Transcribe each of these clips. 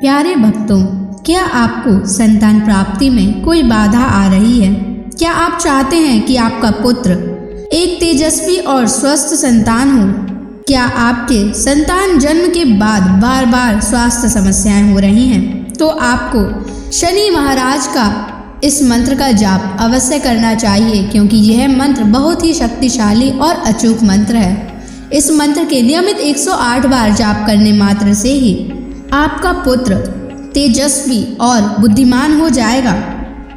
प्यारे भक्तों, क्या आपको संतान प्राप्ति में कोई बाधा आ रही है? क्या आप चाहते हैं कि आपका पुत्र एक तेजस्वी और स्वस्थ संतान हो? क्या आपके संतान जन्म के बाद बार बार स्वास्थ्य समस्याएं हो रही हैं? तो आपको शनि महाराज का इस मंत्र का जाप अवश्य करना चाहिए, क्योंकि यह मंत्र बहुत ही शक्तिशाली और अचूक मंत्र है। इस मंत्र के नियमित 108 बार जाप करने मात्र से ही आपका पुत्र तेजस्वी और बुद्धिमान हो जाएगा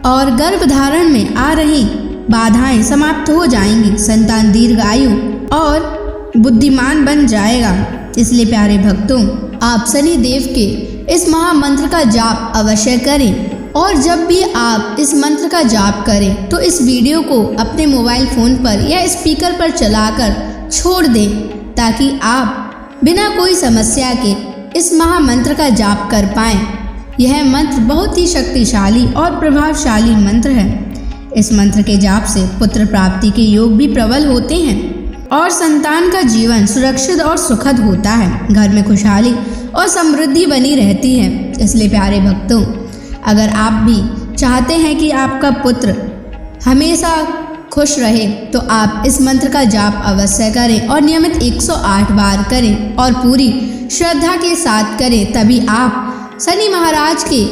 और गर्भधारण में आ रही बाधाएं समाप्त हो जाएंगी। संतान दीर्घायु और बुद्धिमान बन जाएगा। इसलिए प्यारे भक्तों, आप शनि देव के इस महामंत्र का जाप अवश्य करें। और जब भी आप इस मंत्र का जाप करें तो इस वीडियो को अपने मोबाइल फोन पर या स्पीकर पर चलाकर छोड़ दें, ताकि आप बिना कोई समस्या के इस महामंत्र का जाप कर पाएं। यह मंत्र बहुत ही शक्तिशाली और प्रभावशाली मंत्र है। इस मंत्र के जाप से पुत्र प्राप्ति के योग भी प्रबल होते हैं और संतान का जीवन सुरक्षित और सुखद होता है। घर में खुशहाली और समृद्धि बनी रहती है। इसलिए प्यारे भक्तों, अगर आप भी चाहते हैं कि आपका पुत्र हमेशा खुश रहे, तो आप इस मंत्र का जाप अवश्य करें और नियमित 108 बार करें और पूरी श्रद्धा के साथ करें। तभी आप शनि महाराज के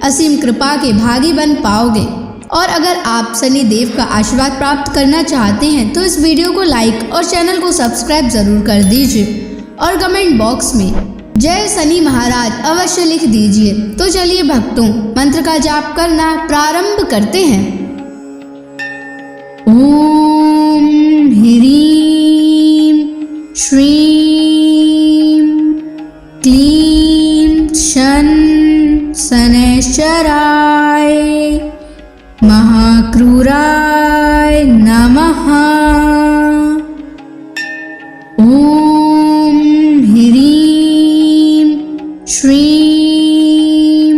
असीम कृपा के भागी बन पाओगे। और अगर आप शनि देव का आशीर्वाद प्राप्त करना चाहते हैं तो इस वीडियो को लाइक और चैनल को सब्सक्राइब जरूर कर दीजिए और कमेंट बॉक्स में जय शनि महाराज अवश्य लिख दीजिए। तो चलिए भक्तों, मंत्र का जाप करना प्रारंभ करते हैं। ओम ह्रीं श्रीं क्लीं शन शनैश्चराय महाक्रूराय नमः। ओम ह्रीं श्रीं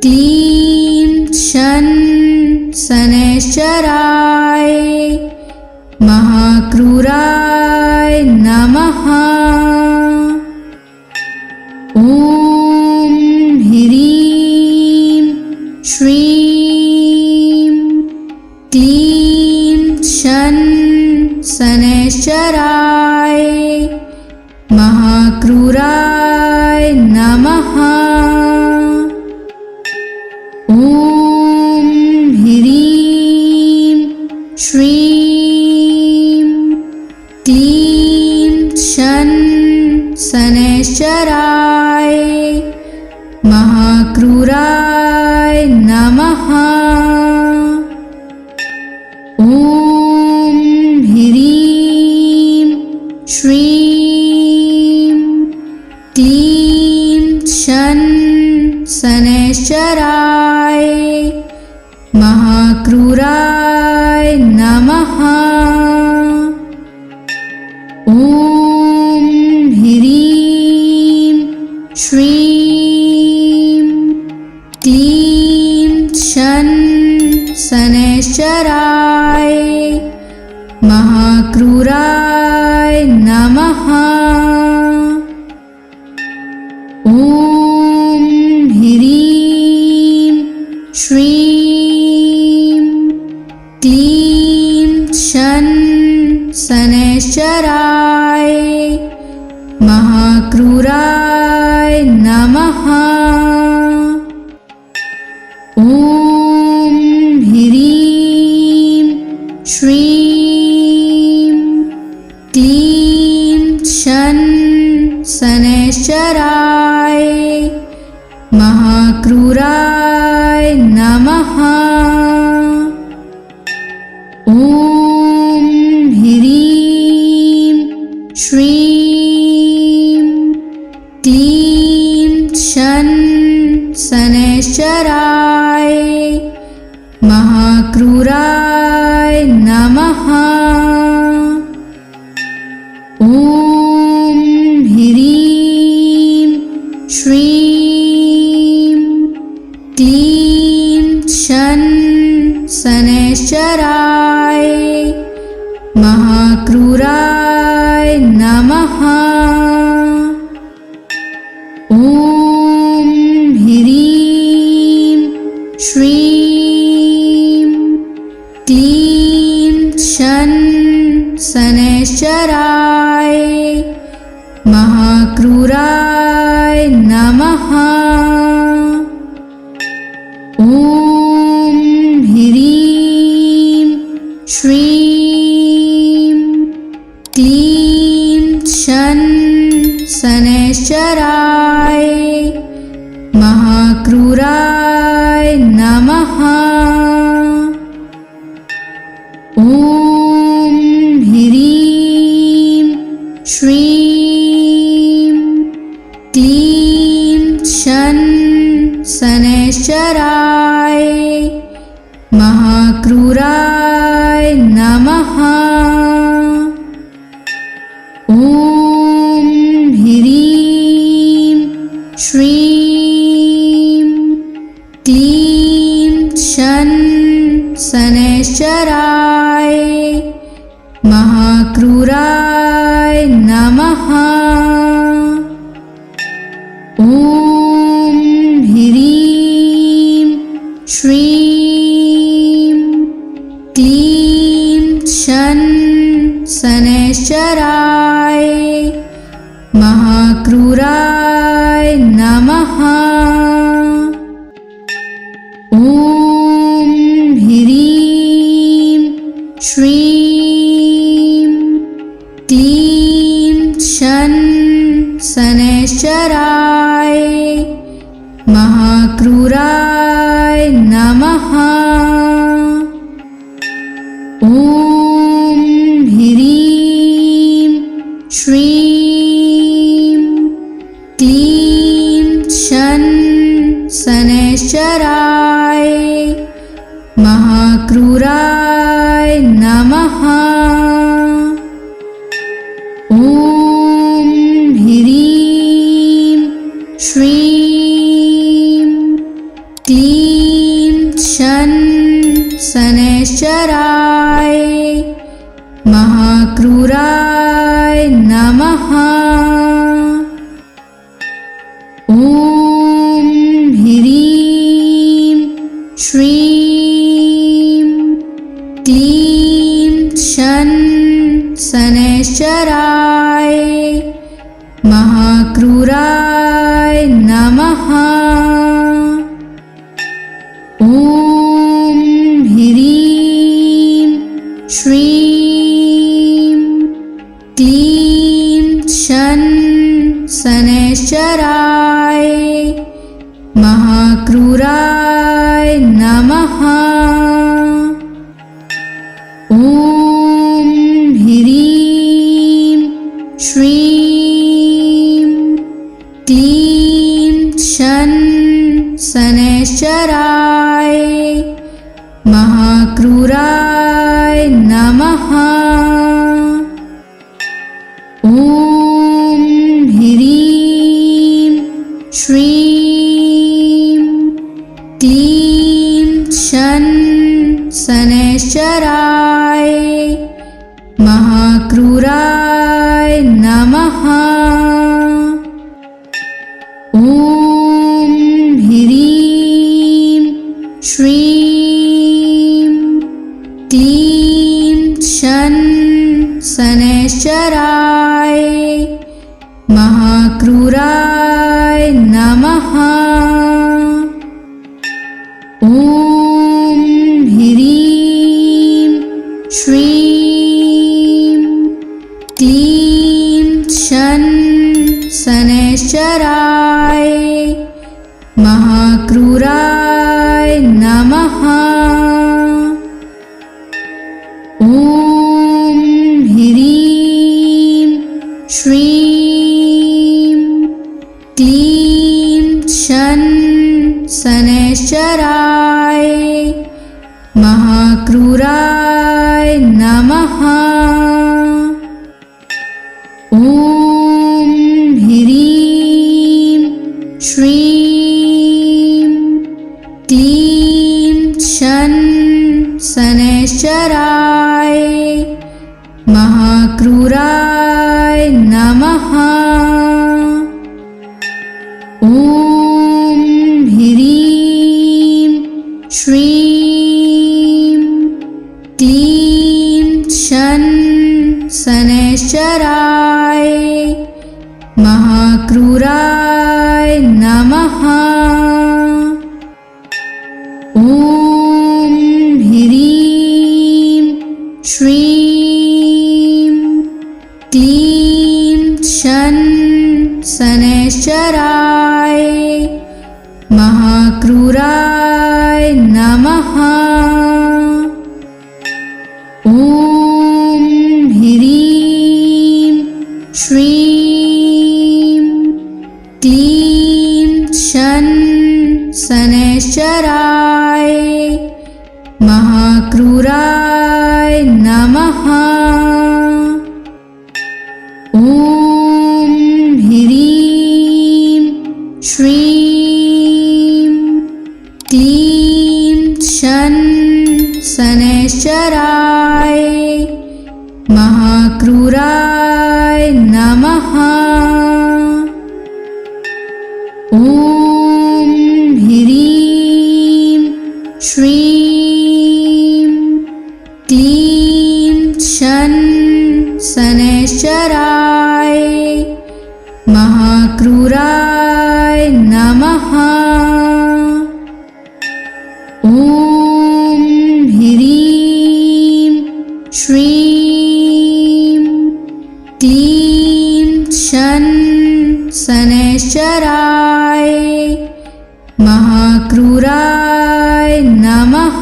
क्लीं शन शनैश्चराय महाक्रूराय नमः। ओम ह्रीं श्रीं क्लीं शन शनैश्चराय महाक्रूराय नमः। ओम ह्रीं श्रीं क्लीं शन शनैश्चराय महाक्रूराय नमः। ओम ह्रीं श्रीं क्लीं शन शनैश्चराय महाक्रूराय नमः। ओम ह्रीं श्रीं क्लीं शन शनैश्चराय महाक्रूराय नमः। ओम ह्रीं श्रीं क्लीं शन शनैश्चराय महाक्रूराय नमः। ओम ह्रीं श्रीं क्लीं शन शनैश्चराय महाक्रूराय नमः। ओम ह्रीं श्रीं क्लीं शन शनैश्चराय महाक्रूराय नमः। ओम ह्रीं श्रीं क्लीं शन शनैश्चराय महाक्रूराय नमः। ओम शनैश्चराय महाक्रूराय नमः। ॐ ह्रीं श्रीं क्लीं शनैश्चराय महाक्रूराय नमः। ॐ ह्रीं श्रीं क्लीं शनैश्चराय महाक्रूराय नमः। ॐ ह्रीं श्रीं क्लीं शनैश्चराय महाक्रूराय नमः। ॐ ह्रीं श्रीं क्लीं शनैश्चराय महाक्रूराय नमः। ॐ ह्रीं श्रीं क्लीं शनैश्चराय महाक्रूराय नमः। ॐ ह्रीं श्रीं क्लीं शनैश्चराय महाक्रूराय नमः। ॐ ह्रीं श्रीं क्लीं शनैश्चराय महाक्रूराय नमः। ॐ ह्रीं श्रीं क्लीं शनैश्चराय महाक्रूराय नमः। ॐ ह्रीं श्रीं क्लीं शनैश्चराय महाक्रूराय नमः। ॐ ह्रीं श्रीं क्लीं शनैश्चराय महाक्रूराय नमः। ॐ ह्रीं श्रीं क्लीं शनैश्चराय महाक्रूराय नमः। ॐ ह्रीं श्रीं क्लीं शनैश्चराय महाक्रूराय नमः। ॐ ह्रीं श्रीं क्लीं शनैश्चराय महाक्रूराय नमः। ॐ ह्रीं श्रीं क्लीं शनैश्चराय महाक्रूराय नमः। ॐ ह्रीं श्रीं क्लीं शनैश्चराय महाक्रूराय नमः। ॐ ह्रीं श्रीं क्लीं शनैश्चराय महाक्रूराय नमः। ॐ ह्रीं श्रीं क्लीं शन शनैश्चराय महाक्रूराय नमः। ॐ ह्रीं श्रीं क्लीं शन शनैश्चराय महाक्रूराय नमः। ॐ ह्रीं श्रीं क्लीं शन शनैश्चराय महाक्रूराय नमः। ॐ ह्रीं श्रीं क्लीं शन शनैश्चराय महाक्रूराय नमः। ॐ ह्रीं श्रीं क्लीं शन शनैश्चराय महाक्रूराय नमः।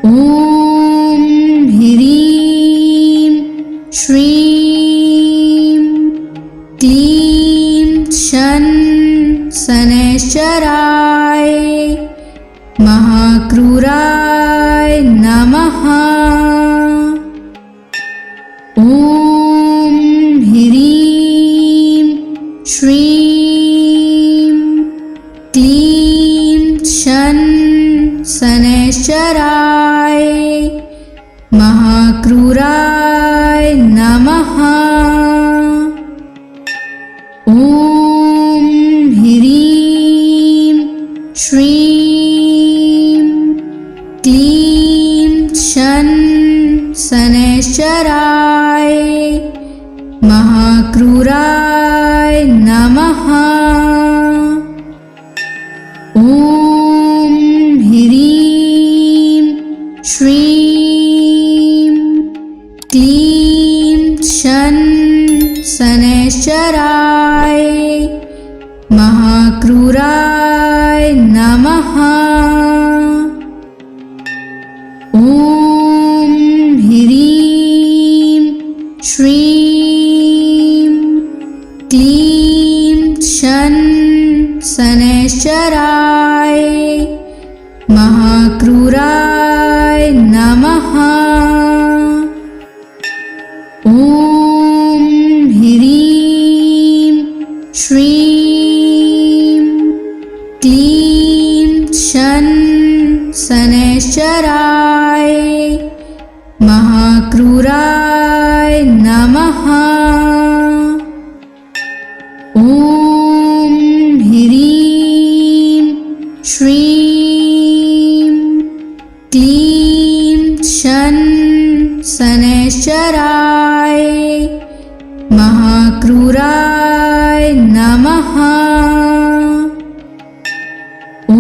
ॐ ह्रीं श्रीं क्लीं शन शनैश्चराय महाक्रूराय नमः। ॐ ह्रीं श्रीं क्लीं शन शनैश्चराय महाक्रूराय नमः। ॐ ह्रीं श्रीं क्लीं शन शनैश्चराय महाक्रूराय नमः। ॐ ह्रीं श्रीं क्लीं शन शनैश्चराय महाक्रूराय नमः। ॐ ह्रीं श्रीं क्लीं शन शनैश्चराय महाक्रूराय नमः। ॐ ह्रीं श्रीं क्लीं शन शनैश्चराय महाक्रूराय नमः। ॐ ह्रीं श्रीं क्लीं शन शनैश्चराय महाक्रूराय नमः। ॐ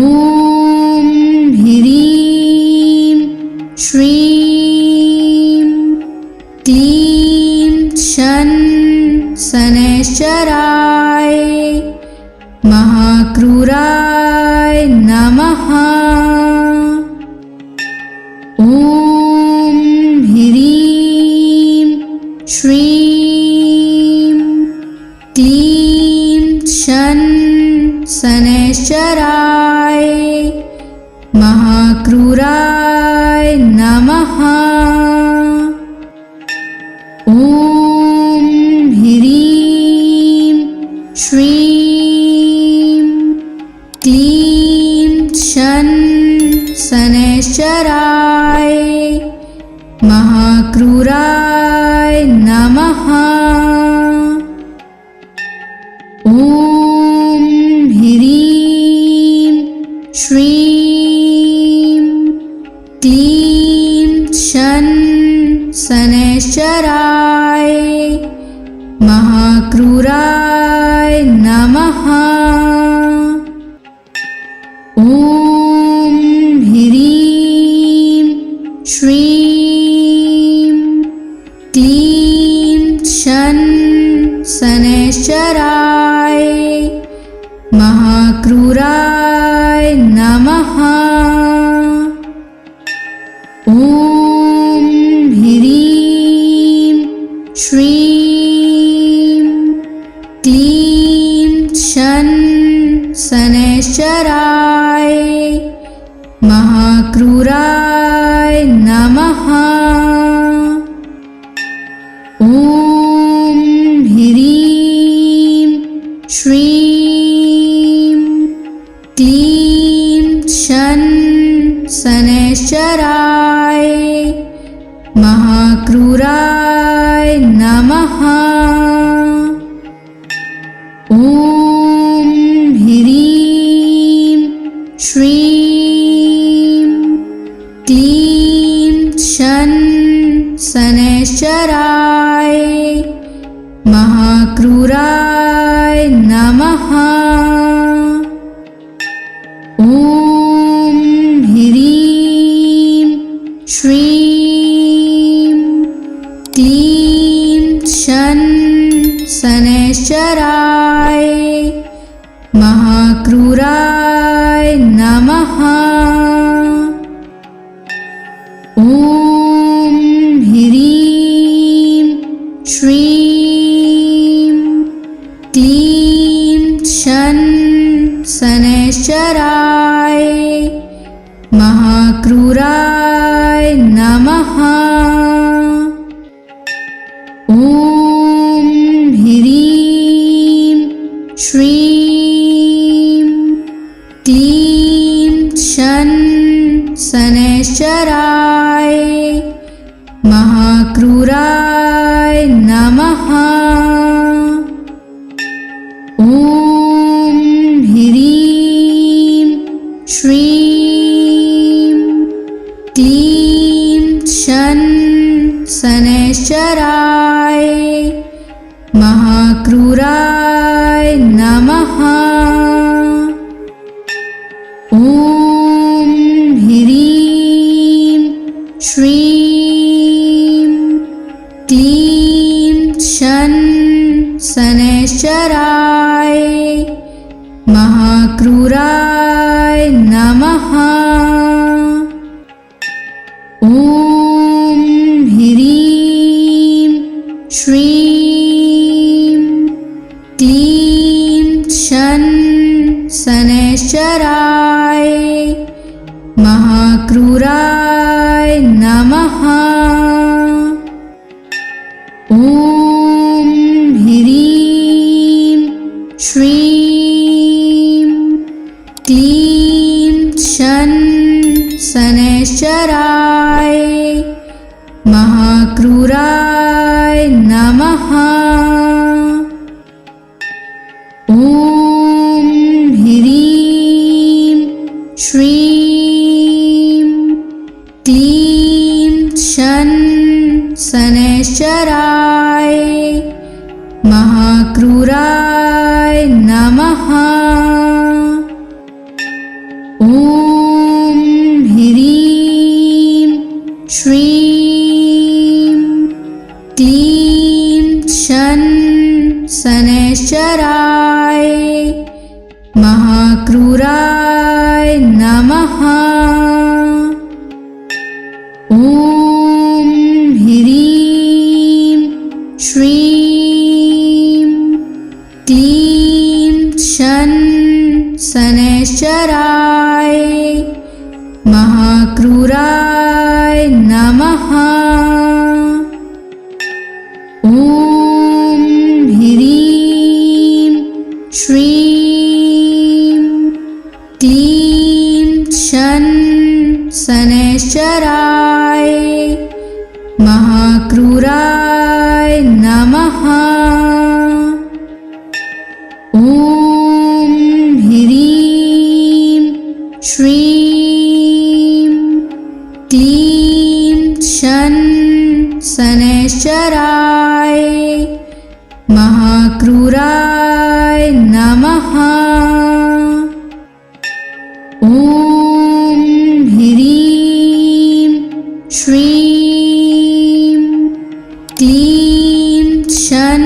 ह्रीं श्रीं क्लीं शन शनैश्चराय महाक्रूराय नमः। ॐ ह्रीं श्रीं क्लीं शन शनैश्चराय महाक्रूराय नमः। ॐ ह्रीं श्रीं क्लीं शन शनैश्चराय महाक्रूराय नमः। ॐ ह्रीं श्रीं क्लीं शन क्लीं शन शनैश्चराय महाक्रूराय नमः। ॐ ह्रीं श्रीं क्लीं शन शनैश्चराय महाक्रूराय नमः। ॐ ह्रीं श्रीं क्लीं शन शनैश्चराय महाक्रूराय नमः। ॐ ह्रीं श्रीं क्लीं शन शनैश्चराय महाक्रूराय नमः। ॐ ह्रीं श्रीं क्लीं शन शनैश्चराय महाक्रूराय नमः। ॐ ह्रीं श्रीं क्लीं शन शनैश्चराय महाक्रूराय नमः। ॐ ह्रीं श्रीं क्लीं शन शनैश्चराय महाक्रूराय नमः। ॐ ह्रीं श्रीं क्लीं शन शनैश्चराय महाक्रूराय नमः। ॐ ह्रीं श्रीं क्लीं शन शनैश्चराय महाक्रूराय नमः। ॐ ह्रीं श्रीं क्लीं शन शनैश्चराय महाक्रूराय नमः। ॐ ह्रीं श्रीं क्लीं शन शनैश्चराय महाक्रूराय नमः। ॐ ह्रीं श्रीं क्लीं शन शनैश्चराय महाक्रूराय नमः। ॐ ह्रीं श्रीं क्लीं शन शनैश्चराय महाक्रूराय नमः। ॐ ह्रीं श्रीं क्लीं शन शनैश्चराय महाक्रूराय नमः। ॐ ह्रीं श्रीं क्लीं शन शनैश्चराय महाक्रूराय नमः। ॐ ह्रीं श्रीं क्लीं शन शनैश्चराय महाक्रूराय नमः। ॐ ह्रीं श्रीं क्लीं शन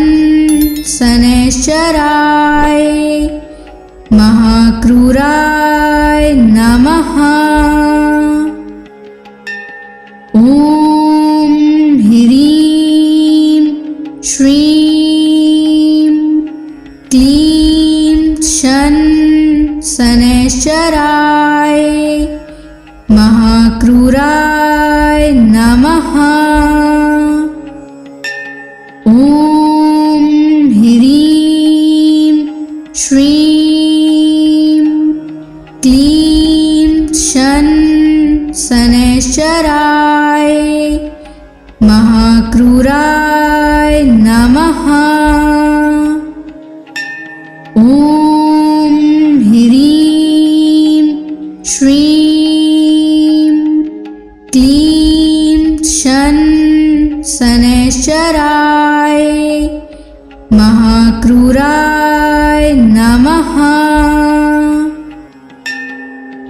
शनैश्चराय महाक्रूराय नमः। ॐ ह्रीं श्रीं क्लीं शन शनैश्चराय महाक्रूराय नमः। ॐ ह्रीं श्रीं क्लीं शन शनैश्चराय महाक्रूराय नमः। ॐ ह्रीं श्रीं क्लीं शन शनैश्चराय महाक्रूराय नमः।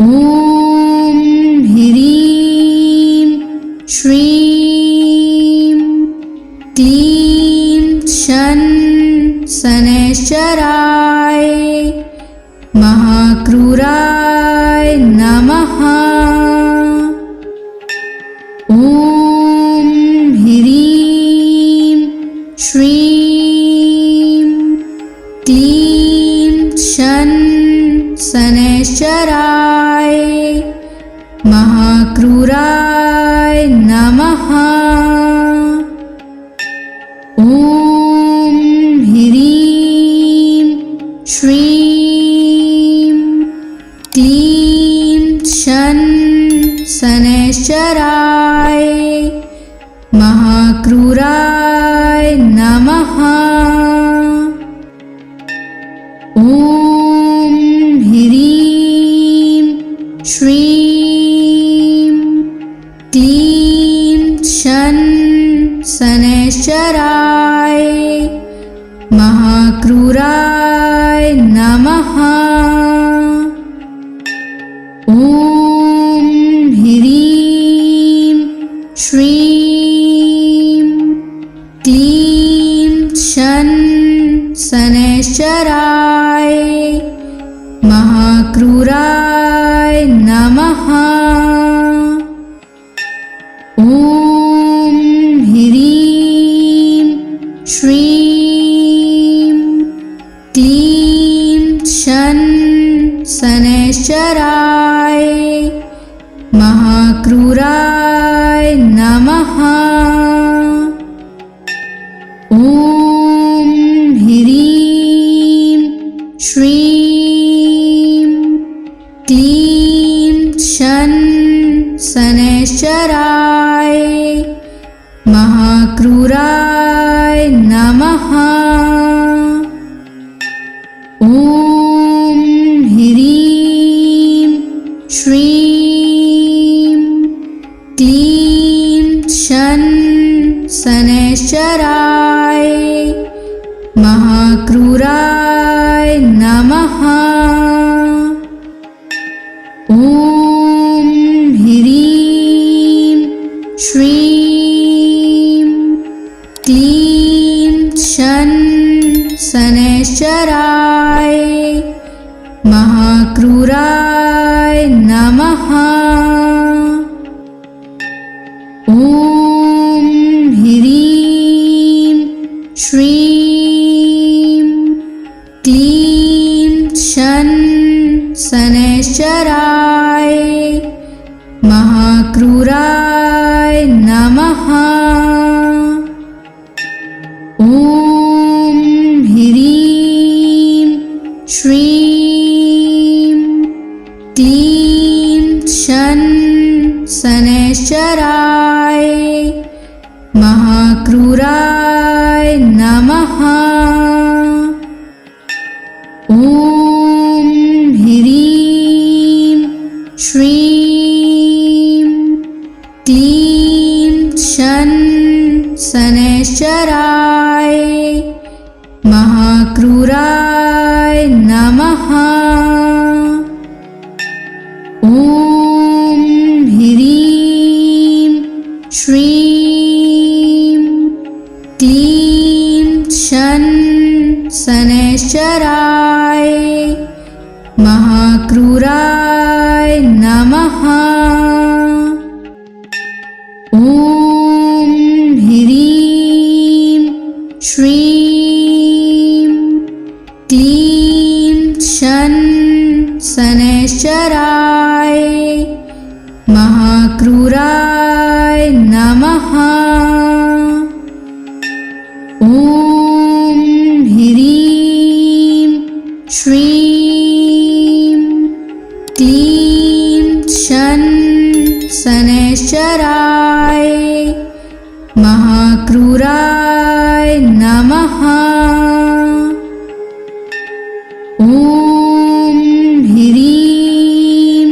ॐ ह्रीं श्रीं क्लीं शन शनैश्चराय महाक्रूराय नमः। ॐ ह्रीं श्रीं क्लीं शन शनैश्चराय महाक्रूराय नमः। ॐ ह्रीं श्रीं क्लीं शन शनैश्चराय महाक्रूराय नमः। ॐ ह्रीं श्रीं क्लीं शन शनैश्चराय महाक्रूराय नमः। ॐ ह्रीं श्रीं क्लीं शन शनैश्चराय महाक्रूराय नमः। ॐ ह्रीं श्रीं क्लीं शन शनैश्चराय महाक्रूराय नमः। ॐ ह्रीं श्रीं क्लीं शन शनैश्चराय महाक्रूराय नमः। ॐ ह्रीं श्रीं क्लीं शन शनैश्चराय महाक्रूराय नमः। ॐ ह्रीं श्रीं क्लीं शन शनैश्चराय महाक्रूराय नमः। ॐ ह्रीं श्रीं क्लीं शन शनैश्चराय महाक्रूराय नमः। ॐ ह्रीं श्रीं क्लीं शन शनैश्चराय महाक्रूराय नमः। ॐ ह्रीं श्रीं क्लीं शन शनैश्चराय महाक्रूराय नमः। ॐ ह्रीं श्रीं क्लीं शन शनैश्चराय महाक्रूराय नमः। ॐ ह्रीं श्रीं क्लीं शन शनैश्चराय महाक्रूराय नमः। ॐ ह्रीं श्रीं क्लीं शन शनैश्चराय महाक्रूराय नमः। ॐ ह्रीं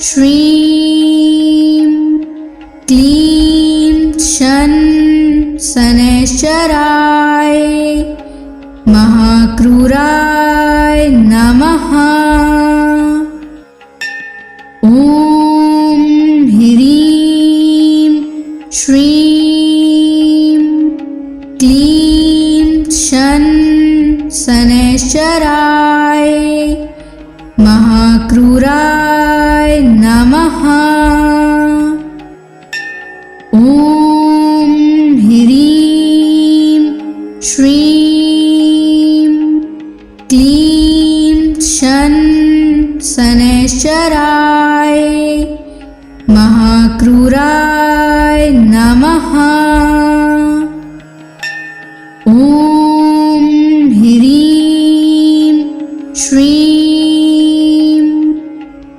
श्रीं क्लीं शन शनैश्चराय महाक्रूराय नमः। ॐ ह्रीं श्रीं क्लीं शन शनैश्चराय महाक्रूराय नमः। ॐ ह्रीं श्रीं क्लीं शन शनैश्चराय महाक्रूराय नमः। ॐ ह्रीं श्रीं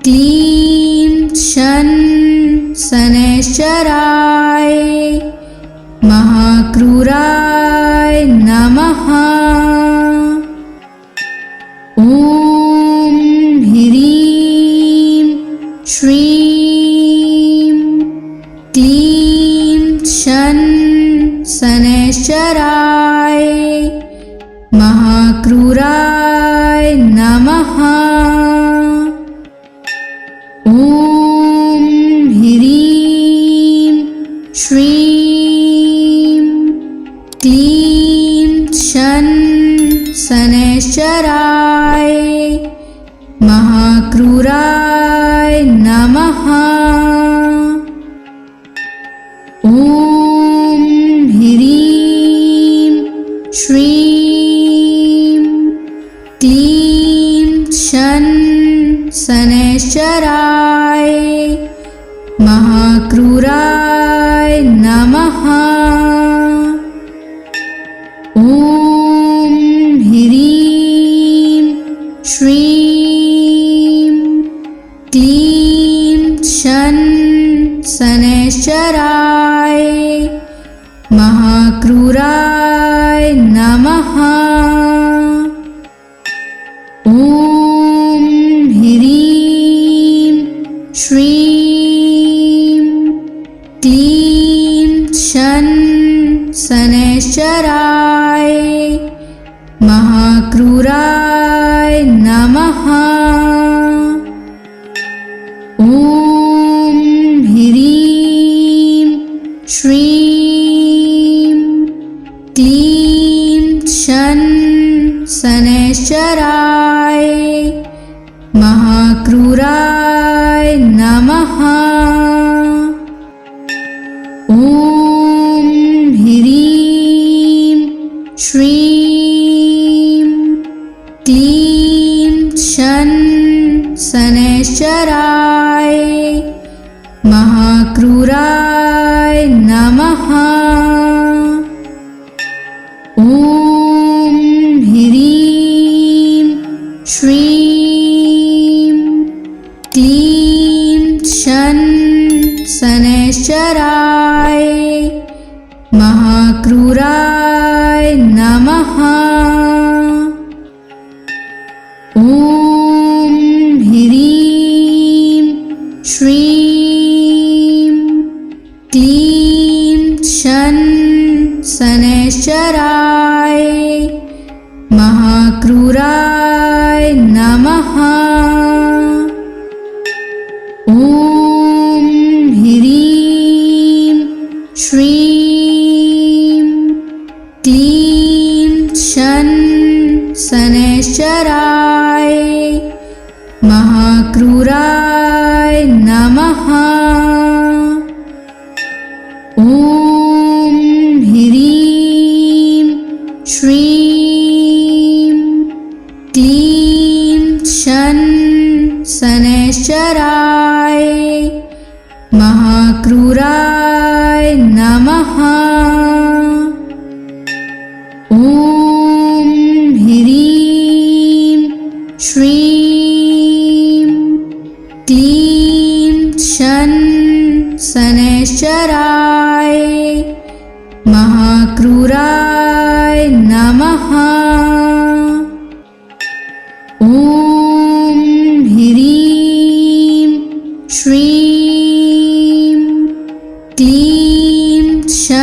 क्लीं शन शनैश्चराय महाक्रूराय नमः। ॐ ह्रीं श्रीं क्लीं शन शनैश्चराय महाक्रूराय नमः। ॐ ह्रीं श्रीं क्लीं शन शनैश्चराय महाक्रूराय नमः। ॐ ह्रीं श्रीं क्लीं शन शनैश्चराय महाक्रूराय नमः। ॐ ह्रीं श्रीं क्लीं शन शनैश्चराय महाक्रूराय नमः। ॐ ह्रीं श्रीं क्लीं शन शनैश्चराय महाक्रूराय नमः। ॐ ह्रीं श्रीं क्लीं शन शनैश्चराय महाक्रूराय नमः। ॐ ह्रीं श्रीं क्लीं शन शनैश्चराय महाक्रूराय नमः। ॐ ह्रीं श्रीं क्लीं शन शनैश्चराय महाक्रूराय नमः। ॐ ह्रीं श्रीं क्लीं शन शनैश्चराय महाक्रूराय नमः। ॐ ह्रीं श्रीं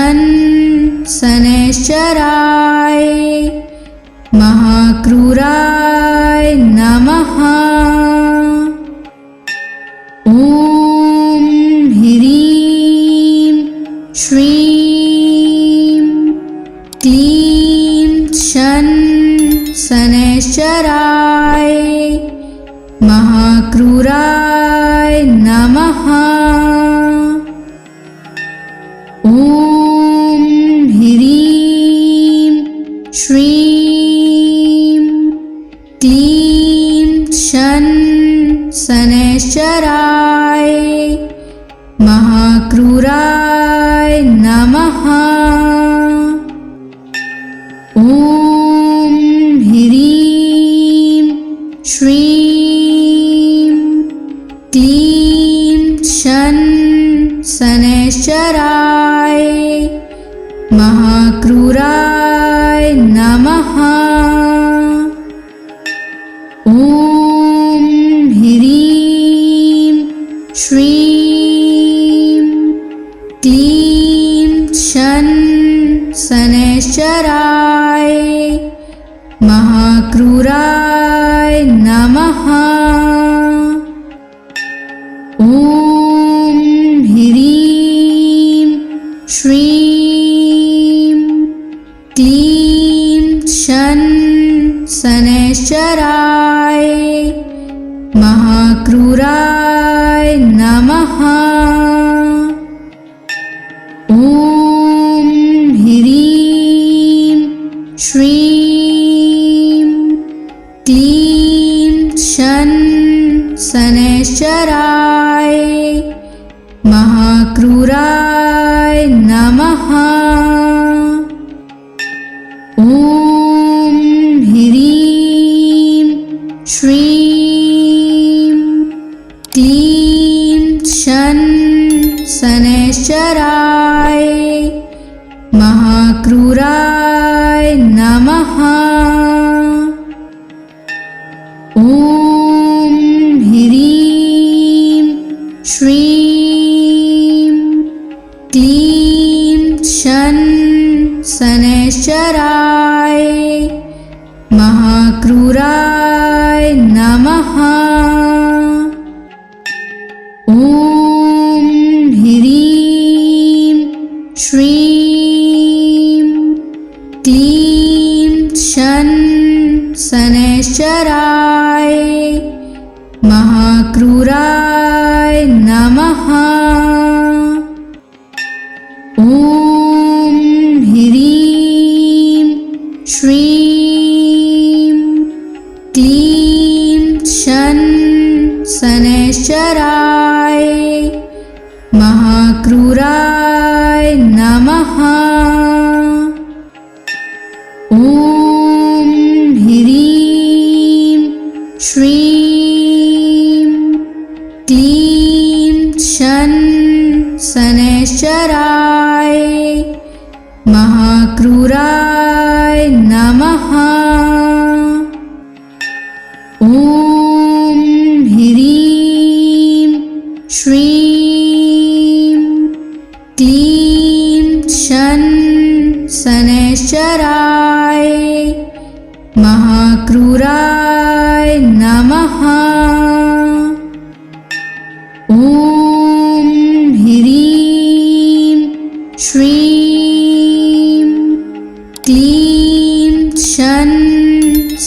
शन शनैश्चराय महाक्रूराय नमः। ॐ ह्रीं श्रीं क्लीं शन शनैश्चराय महाक्रूराय नमः। ॐ ह्रीं श्रीं क्लीं शन शनैश्चराय महाक्रूराय नमः। ॐ ह्रीं श्रीं क्लीं शन शनैश्चराय महाक्रूराय नमः। ॐ ह्रीं श्रीं क्लीं शन शनैश्चराय महाक्रूराय नमः। ॐ ह्रीं श्रीं क्लीं शन शनैश्चराय महाक्रूराय नमः। ॐ ह्रीं श्रीं क्लीं शन शनैश्चराय महाक्रूराय नमः। ॐ ह्रीं श्रीं क्लीं शन शनैश्चराय महाक्रूराय नमः। ॐ ह्रीं श्रीं क्लीं शन शनैश्चराय महाक्रूराय नमः। ॐ ह्रीं श्रीं क्लीं शन शनैश्चराय महाक्रूराय नमः। ॐ ह्रीं श्रीं क्लीं शन शनैश्चराय महाक्रूराय नमः। ॐ ह्रीं श्रीं क्लीं शन शनैश्चराय महाक्रूराय नमः। ॐ ह्रीं श्रीं क्लीं शन शनैश्चराय महाक्रूराय नमः। ॐ ह्रीं श्रीं क्लीं शन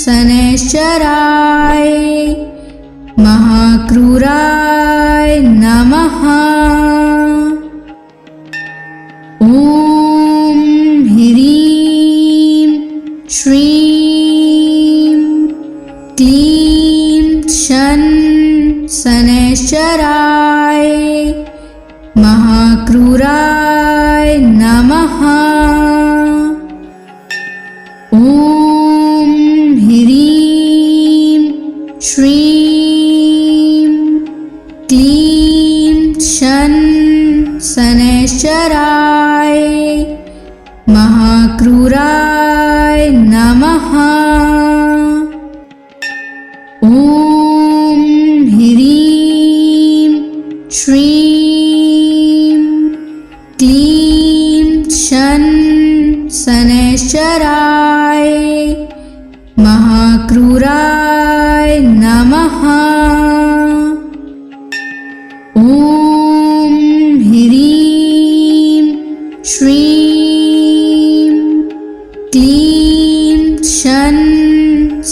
शनैश्चराय महाक्रूराय नमः। ॐ ह्रीं श्रीं क्लीं शन शनैश्चराय महाक्रूराय नमः। ॐ ह्रीं श्रीं क्लीं शन शनैश्चराय महाक्रूराय नमः। ॐ ह्रीं श्रीं क्लीं शनैश्चराय महाक्रूराय नमः। ॐ ह्रीं श्रीं क्लीं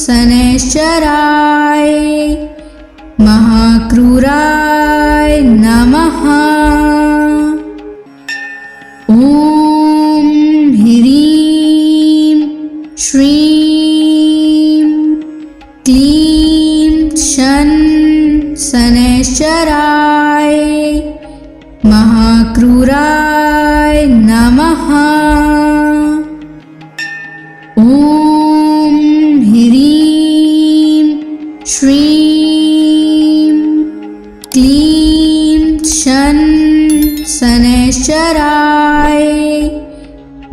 शनैश्चराय महाक्रूराय नमः। ॐ ह्रीं श्रीं क्लीं शनैश्चराय महाक्रूराय नमः। ॐ ह्रीं श्रीं क्लीं शनैश्चराय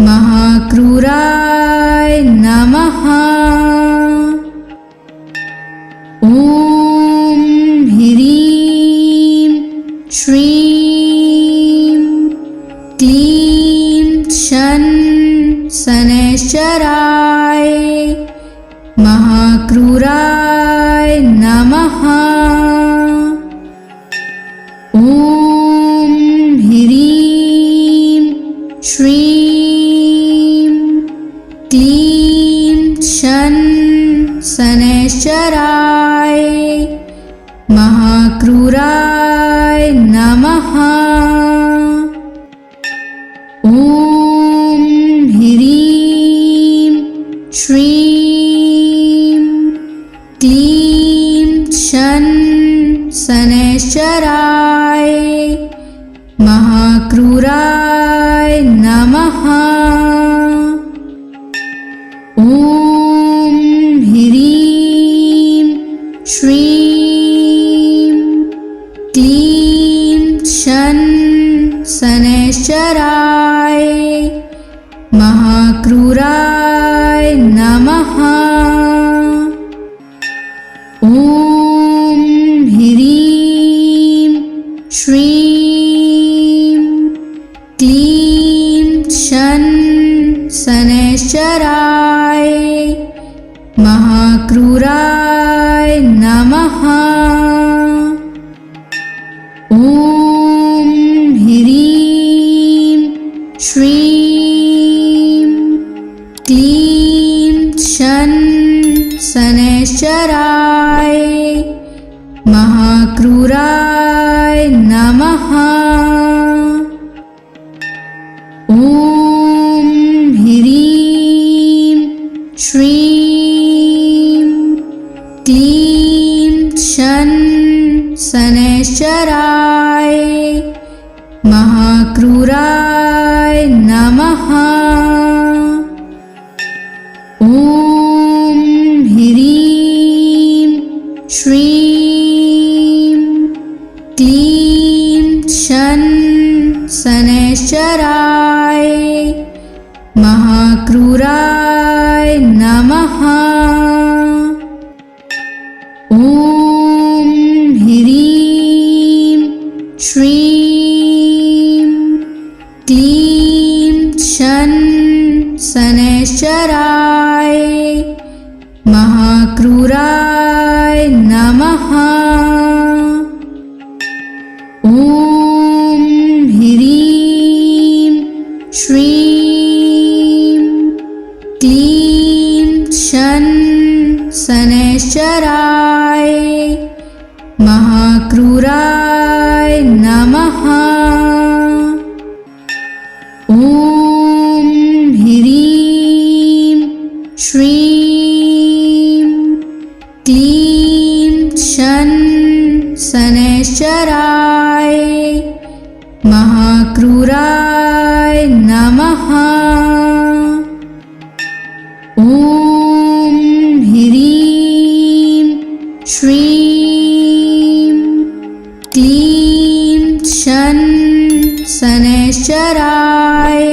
महाक्रूराय नमः। ॐ ह्रीं श्रीं क्लीं शनैश्चराय महाक्रूराय नमः। ॐ ह्रीं श्रीं क्लीं शनैश्चराय महाक्रूराय नमः। ॐ ह्रीं श्रीं क्लीं शनैश्चराय महाक्रूराय नमः। ॐ ह्रीं श्रीं क्लीं शनैश्चराय महाक्रूराय नमः। ॐ ह्रीं श्रीं क्लीं शनैश्चराय महाक्रूराय नमः। ॐ ह्रीं श्रीं क्लीं शनैश्चराय महाक्रूराय नमः। ॐ ह्रीं श्रीं क्लीं शनैश्चराय महाक्रूराय नमः। ॐ ह्रीं श्रीं क्लीं शनैश्चराय महाक्रूराय नमः। ॐ ह्रीं श्रीं क्लीं शनैश्चराय महाक्रूराय नमः। ॐ ह्रीं श्रीं क्लीं शनैश्चराय महाक्रूराय नमः। ॐ ह्रीं श्रीं क्लीं शनैश्चराय महाक्रूराय नमः। ॐ ह्रीं श्रीं क्लीं शनैश्चराय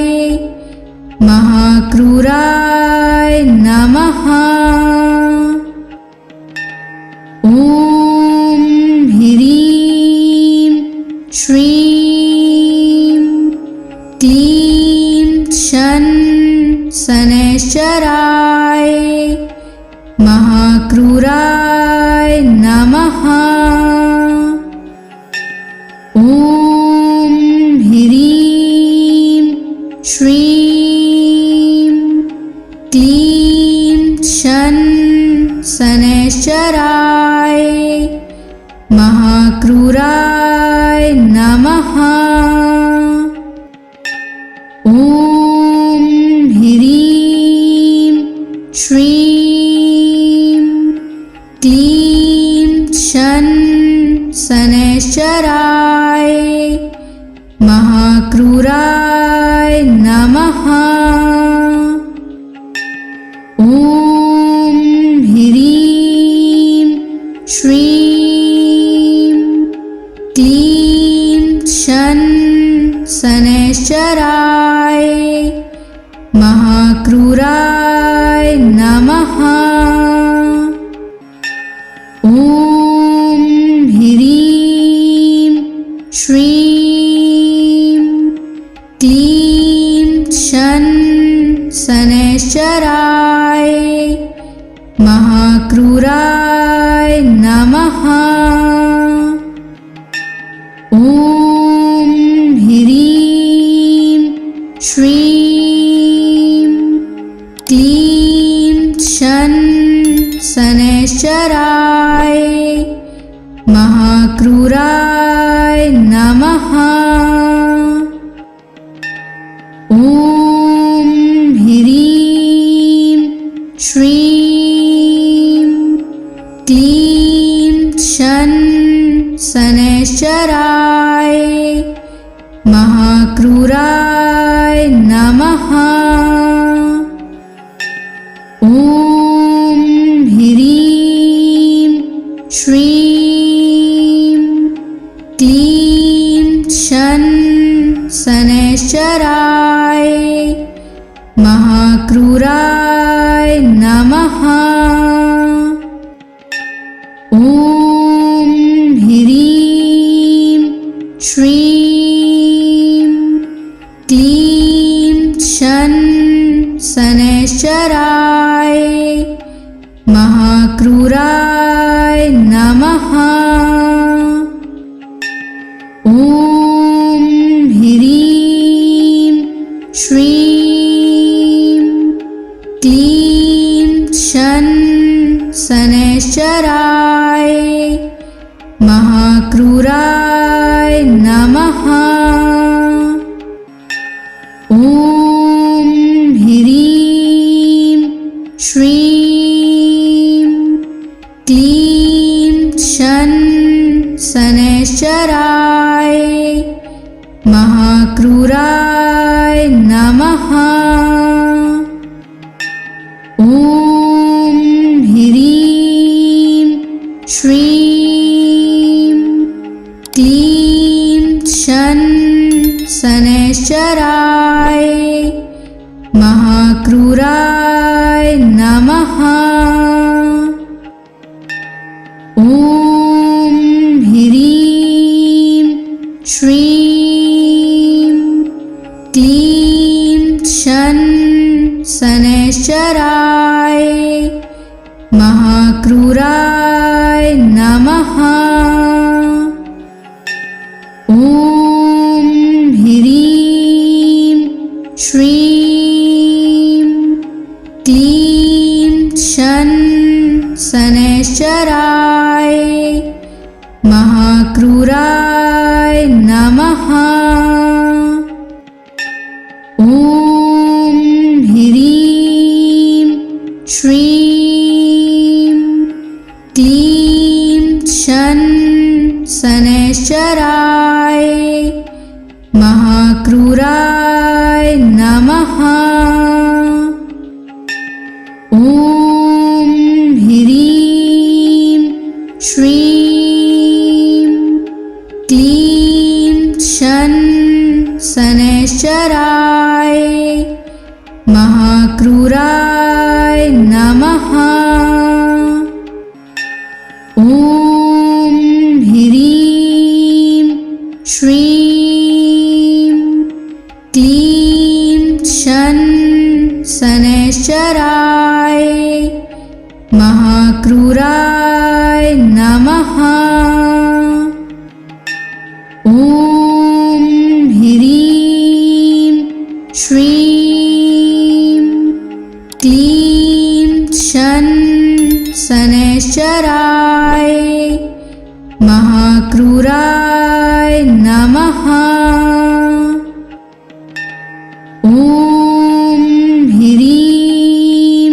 महाक्रूराय नमः। ॐ ह्रीं श्रीं क्लीं शनैश्चराय महाक्रूराय नमः। ॐ ह्रीं श्रीं क्लीं शन शनैश्चराय महाक्रूराय नमः। ॐ ह्रीं श्रीं क्लीं शन शनैश्चराय महाक्रूराय नमः। ॐ ह्रीं श्रीं क्लीं शन शनैश्चराय महाक्रूराय नमः। ॐ ह्रीं श्रीं क्लीं शन शनैश्चराय महाक्रूराय नमः। ॐ ह्रीं श्रीं क्लीं शन शनैश्चराय महाक्रूराय नमः। ॐ ह्रीं श्रीं क्लीं शन शनैश्चराय महाक्रूराय नमः। ॐ ह्रीं श्रीं क्लीं शन शनैश्चराय महाक्रूराय नमः। ॐ ह्रीं श्रीं क्लीं शन शनैश्चराय महाक्रूराय नमः। ॐ ह्रीं श्रीं क्लीं शन शनैश्चराय महाक्रूराय नमः। ॐ ह्रीं श्रीं क्लीं शन शनैश्चराय महाक्रूराय नमः। ॐ ह्रीं श्रीं क्लीं शन शनैश्चराय महाक्रूराय नमः। ॐ ह्रीं श्रीं क्लीं शन शनैश्चराय महाक्रूराय नमः। ॐ ह्रीं श्रीं क्लीं शन शनैश्चराय महाक्रूराय नमः। ॐ ह्रीं श्रीं क्लीं शन शनैश्चराय महाक्रूराय नमः। ॐ ह्रीं श्रीं क्लीं शन शनैश्चराय महाक्रूराय नमः। ॐ ह्रीं श्रीं क्लीं शन शनैश्चराय महाक्रूराय नमः। ॐ ह्रीं श्रीं क्लीं शन शनैश्चराय महाक्रूराय नमः। ॐ ह्रीं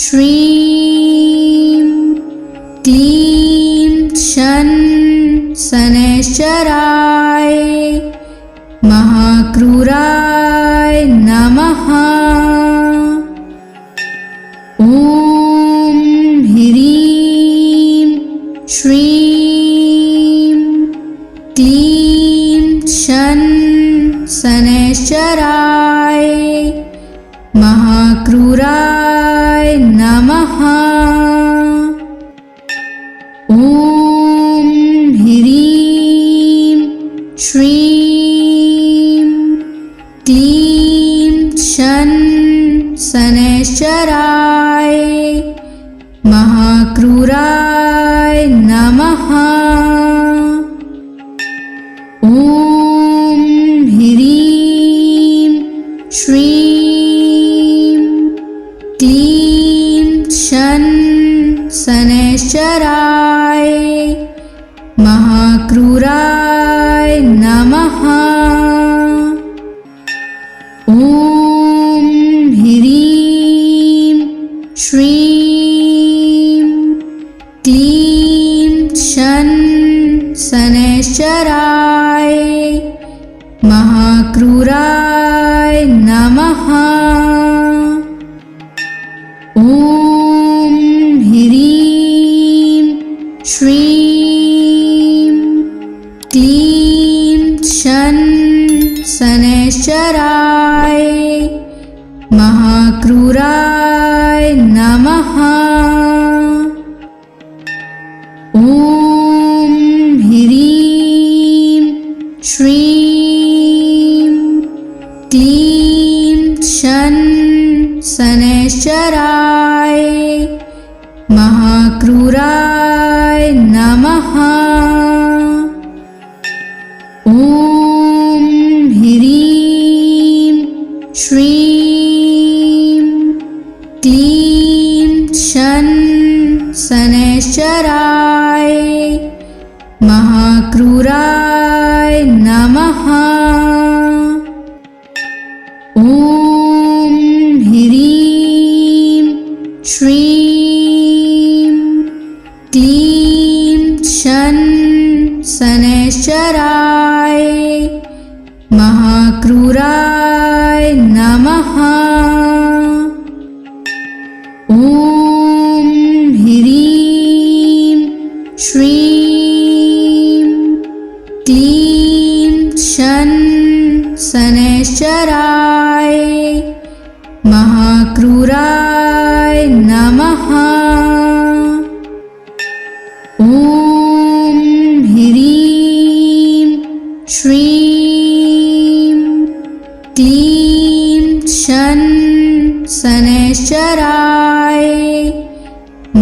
श्रीं क्लीं शन शनैश्चराय महाक्रूराय नमः। ॐ ह्रीं श्रीं क्लीं शन शनैश्चराय महाक्रूराय नमः। ॐ ह्रीं श्रीं क्लीं शन शनैश्चराय महाक्रूराय नमः। ॐ ह्रीं श्रीं क्लीं शन शनैश्चराय महाक्रूराय नमः। ॐ ह्रीं श्रीं क्लीं शन शनैश्चराय महाक्रूराय नमः। ॐ ह्रीं श्रीं क्लीं शन शनैश्चराय महाक्रूराय नमः। ॐ ह्रीं श्रीं क्लीं शन शनैश्चराय महाक्रूराय नमः। ॐ ह्रीं श्रीं क्लीं शन शनैश्चराय महाक्रूराय नमः। ॐ ह्रीं श्रीं क्लीं शन शनैश्चराय महाक्रूराय नमः। ॐ ह्रीं श्रीं क्लीं शन शनैश्चराय महाक्रूराय नमः। ॐ ह्रीं श्रीं क्लीं शन शनैश्चराय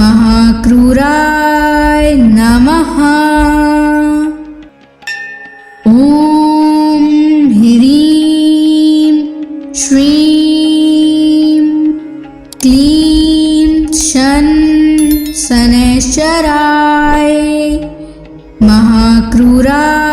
महाक्रूराय नमः। ॐ ह्रीं श्रीं क्लीं शन शनैश्चराय महाक्रूराय